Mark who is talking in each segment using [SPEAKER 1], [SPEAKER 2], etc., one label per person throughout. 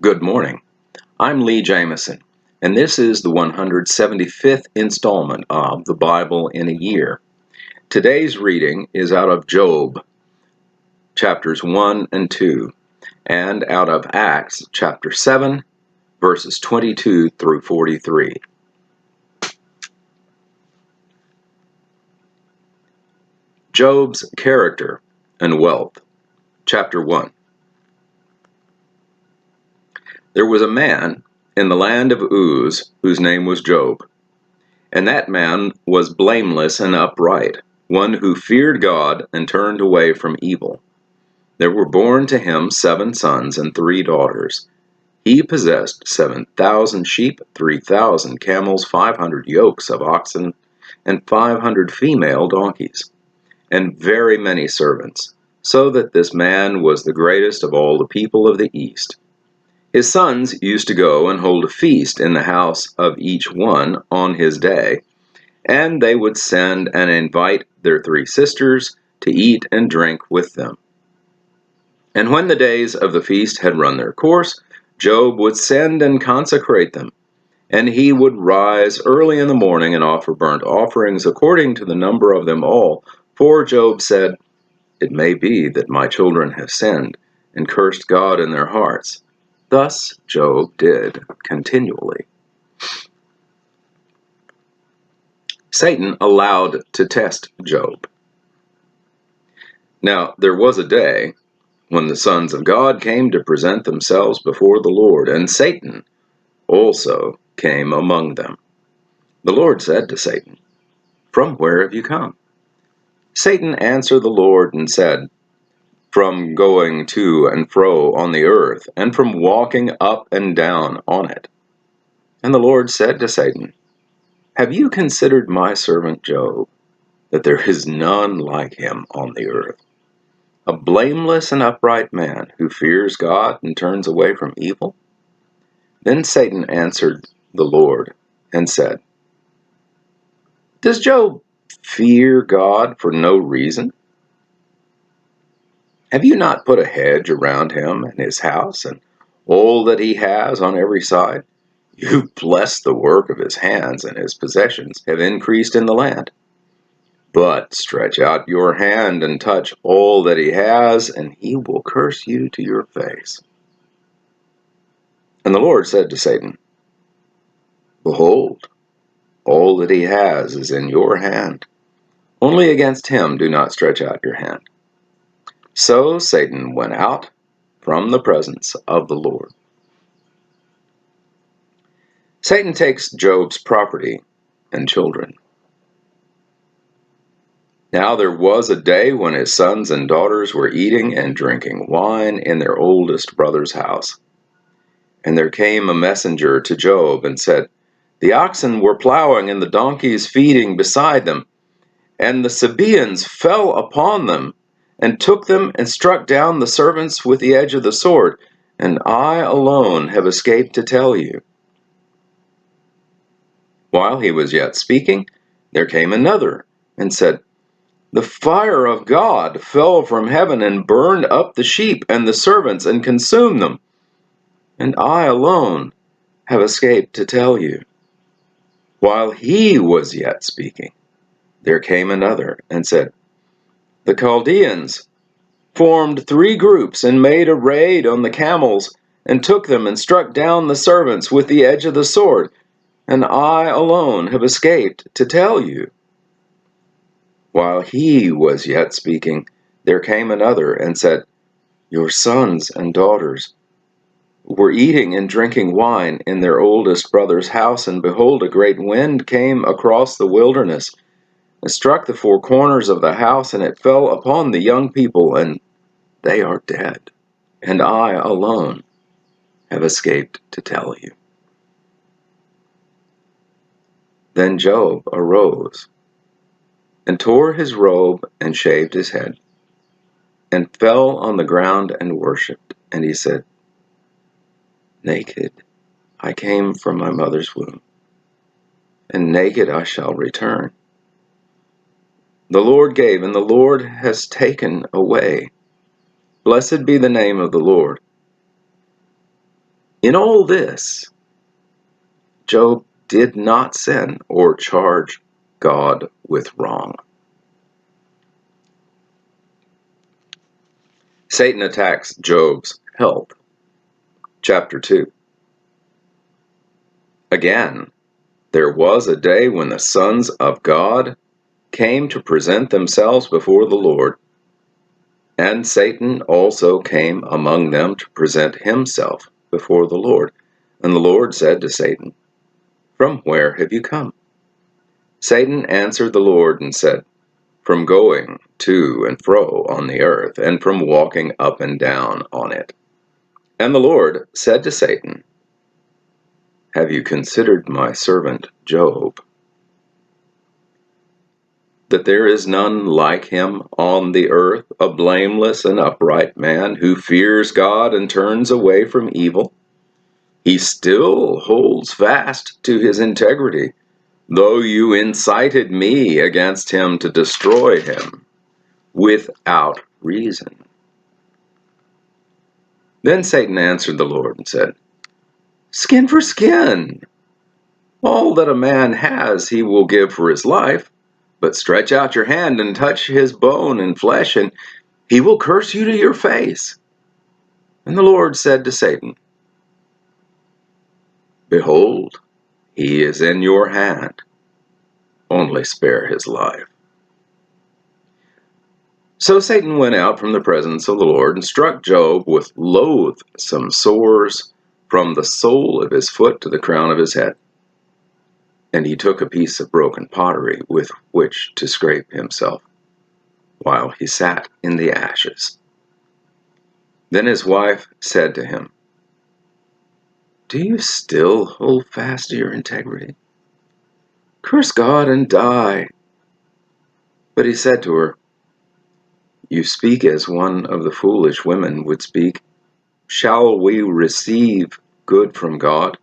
[SPEAKER 1] Good morning. I'm Lee Jamison, and this is the 175th installment of The Bible in a Year. Today's reading is out of Job, chapters 1 and 2, and out of Acts, chapter 7, verses 22 through 43. Job's Character and Wealth, chapter 1. There was a man in the land of Uz whose name was Job. And that man was blameless and upright, one who feared God and turned away from evil. There were born to him 7 sons and 3 daughters. He possessed 7,000 sheep, 3,000 camels, 500 yokes of oxen, and 500 female donkeys, and very many servants, so that this man was the greatest of all the people of the East. His sons used to go and hold a feast in the house of each one on his day, and they would send and invite their 3 sisters to eat and drink with them. And when the days of the feast had run their course, Job would send and consecrate them, and he would rise early in the morning and offer burnt offerings according to the number of them all. For Job said, "It may be that my children have sinned and cursed God in their hearts." Thus Job did continually. Satan allowed to test Job. Now there was a day when the sons of God came to present themselves before the Lord, and Satan also came among them. The Lord said to Satan, "From where have you come?" Satan answered the Lord and said, "From going to and fro on the earth, and from walking up and down on it." And the Lord said to Satan, "Have you considered my servant Job, that there is none like him on the earth, a blameless and upright man who fears God and turns away from evil?" Then Satan answered the Lord and said, "Does Job fear God for no reason? Have you not put a hedge around him and his house and all that he has on every side? You've blessed the work of his hands, and his possessions have increased in the land. But stretch out your hand and touch all that he has, and he will curse you to your face." And the Lord said to Satan, "Behold, all that he has is in your hand. Only against him do not stretch out your hand." So Satan went out from the presence of the Lord. Satan takes Job's property and children. Now there was a day when his sons and daughters were eating and drinking wine in their oldest brother's house. And there came a messenger to Job and said, "The oxen were plowing and the donkeys feeding beside them, and the Sabaeans fell upon them and took them and struck down the servants with the edge of the sword, and I alone have escaped to tell you." While he was yet speaking, there came another and said, "The fire of God fell from heaven and burned up the sheep and the servants and consumed them, and I alone have escaped to tell you." While he was yet speaking, there came another and said, "The Chaldeans formed 3 groups and made a raid on the camels and took them and struck down the servants with the edge of the sword, and I alone have escaped to tell you." While he was yet speaking, there came another and said, "Your sons and daughters were eating and drinking wine in their oldest brother's house, and behold, a great wind came across the wilderness and struck the 4 corners of the house, and it fell upon the young people, and they are dead. And I alone have escaped to tell you." Then Job arose and tore his robe and shaved his head and fell on the ground and worshipped. And he said, "Naked I came from my mother's womb, and naked I shall return. The Lord gave, and the Lord has taken away. Blessed be the name of the Lord." In all this, Job did not sin or charge God with wrong. Satan attacks Job's health. Chapter 2. Again, there was a day when the sons of God came to present themselves before the Lord, and Satan also came among them to present himself before the Lord. And the Lord said to Satan, "From where have you come?" Satan answered the Lord and said, "From going to and fro on the earth, and from walking up and down on it." And the Lord said to Satan, "Have you considered my servant Job, that there is none like him on the earth, a blameless and upright man who fears God and turns away from evil? He still holds fast to his integrity, though you incited me against him to destroy him without reason." Then Satan answered the Lord and said, "Skin for skin. All that a man has he will give for his life. But stretch out your hand and touch his bone and flesh, and he will curse you to your face." And the Lord said to Satan, "Behold, he is in your hand. Only spare his life." So Satan went out from the presence of the Lord and struck Job with loathsome sores from the sole of his foot to the crown of his head. And he took a piece of broken pottery with which to scrape himself, while he sat in the ashes. Then his wife said to him, "Do you still hold fast to your integrity? Curse God and die." But he said to her, "You speak as one of the foolish women would speak. Shall we receive good from God?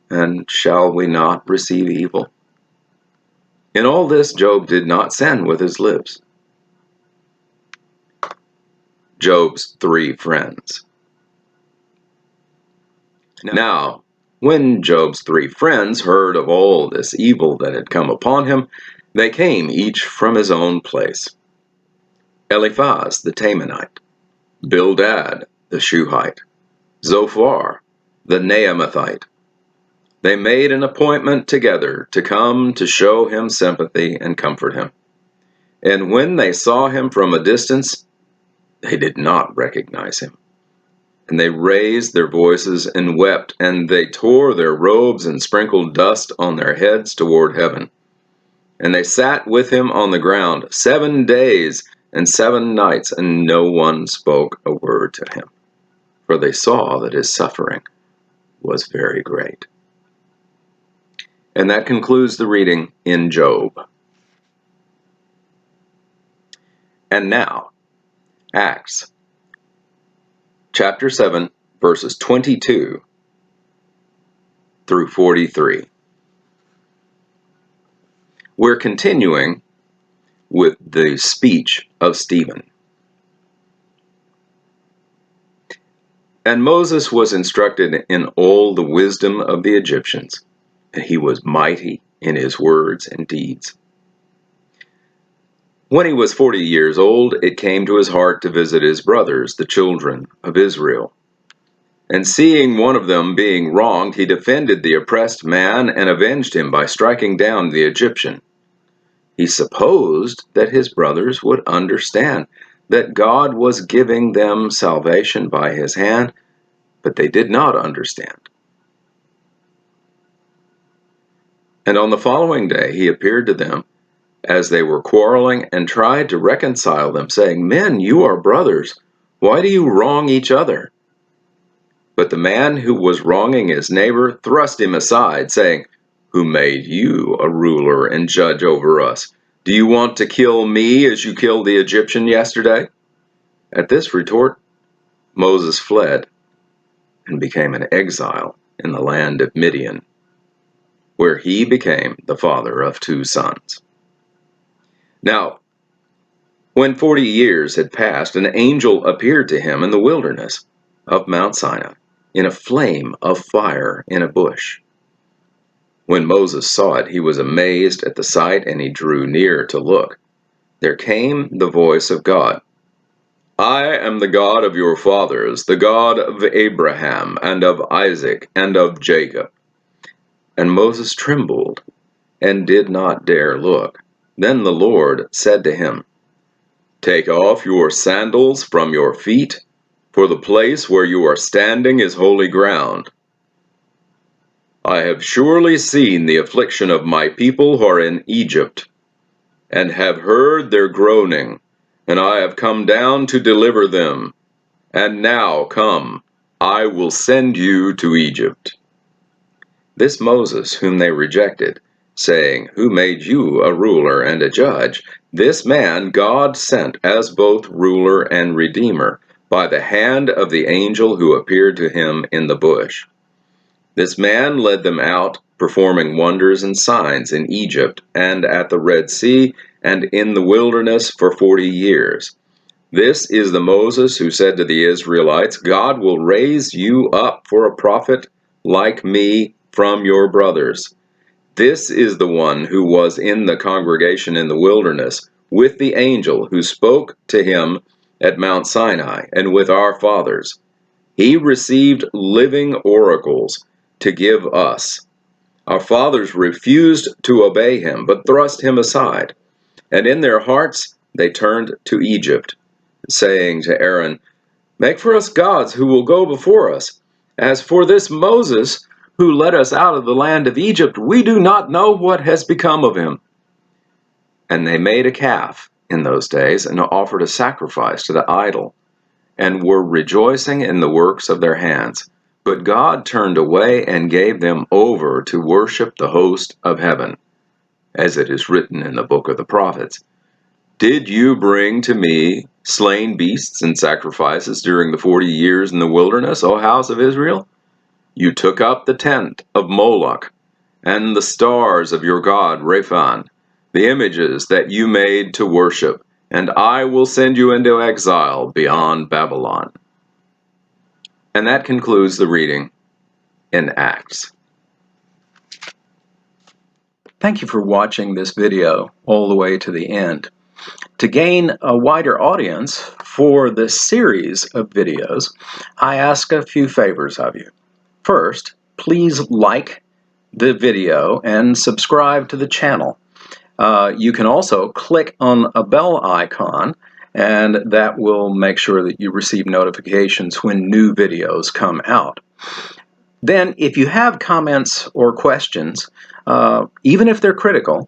[SPEAKER 1] And shall we not receive evil?" In all this, Job did not sin with his lips. Job's 3 friends. Now, when Job's 3 friends heard of all this evil that had come upon him, they came each from his own place. Eliphaz the Temanite, Bildad the Shuhite, Zophar the Naamathite. They made an appointment together to come to show him sympathy and comfort him. And when they saw him from a distance, they did not recognize him. And they raised their voices and wept, and they tore their robes and sprinkled dust on their heads toward heaven. And they sat with him on the ground 7 days and 7 nights, and no one spoke a word to him, for they saw that his suffering was very great. And that concludes the reading in Job. And now, Acts, chapter 7, verses 22 through 43. We're continuing with the speech of Stephen. And Moses was instructed in all the wisdom of the Egyptians, and he was mighty in his words and deeds. When he was 40 years old, it came to his heart to visit his brothers, the children of Israel. And seeing one of them being wronged, he defended the oppressed man and avenged him by striking down the Egyptian. He supposed that his brothers would understand that God was giving them salvation by his hand, but they did not understand. And on the following day he appeared to them as they were quarreling and tried to reconcile them, saying, "Men, you are brothers. Why do you wrong each other?" But the man who was wronging his neighbor thrust him aside, saying, "Who made you a ruler and judge over us? Do you want to kill me as you killed the Egyptian yesterday?" At this retort, Moses fled and became an exile in the land of Midian, where he became the father of 2 sons. Now, when 40 years had passed, an angel appeared to him in the wilderness of Mount Sinai. in a flame of fire in a bush. When Moses saw it, he was amazed at the sight, and he drew near to look. There came the voice of God. I am the God of your fathers, the God of Abraham, and of Isaac, and of Jacob. And Moses trembled, and did not dare look. Then the Lord said to him, Take off your sandals from your feet, for the place where you are standing is holy ground. I have surely seen the affliction of my people who are in Egypt, and have heard their groaning, and I have come down to deliver them. And now come, I will send you to Egypt. This Moses, whom they rejected, saying, Who made you a ruler and a judge? This man God sent as both ruler and redeemer, by the hand of the angel who appeared to him in the bush. This man led them out, performing wonders and signs in Egypt, and at the Red Sea, and in the wilderness for 40 years. This is the Moses who said to the Israelites, God will raise you up for a prophet like me from your brothers. This is the one who was in the congregation in the wilderness, with the angel who spoke to him at Mount Sinai, and with our fathers. He received living oracles to give us. Our fathers refused to obey him, but thrust him aside. And in their hearts they turned to Egypt, saying to Aaron, Make for us gods who will go before us. As for this Moses, who led us out of the land of Egypt, we do not know what has become of him. And they made a calf in those days, and offered a sacrifice to the idol, and were rejoicing in the works of their hands. But God turned away and gave them over to worship the host of heaven, as it is written in the book of the prophets. Did you bring to me slain beasts and sacrifices during the 40 years in the wilderness, O house of Israel? You took up the tent of Moloch, and the stars of your god Rephan, the images that you made to worship, and I will send you into exile beyond Babylon. And that concludes the reading in Acts. Thank you for watching this video all the way to the end. To gain a wider audience for this series of videos, I ask a few favors of you. First, please like the video and subscribe to the channel. You can also click on a bell icon, and that will make sure that you receive notifications when new videos come out. Then, if you have comments or questions, even if they're critical,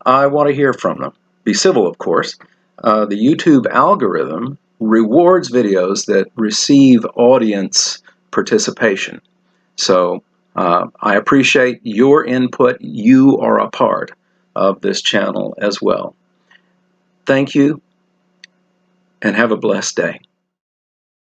[SPEAKER 1] I want to hear from them. Be civil, of course. The YouTube algorithm rewards videos that receive audience participation. So I appreciate your input. You are a part of this channel as well. Thank you, and have a blessed day.